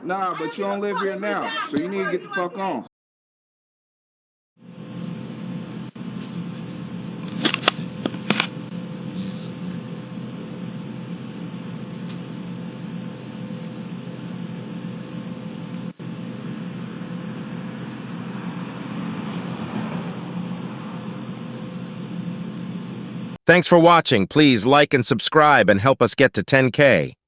Nah, but you don't live here now, so you need to get the fuck on. Thanks for watching. Please like and subscribe and help us get to 10K.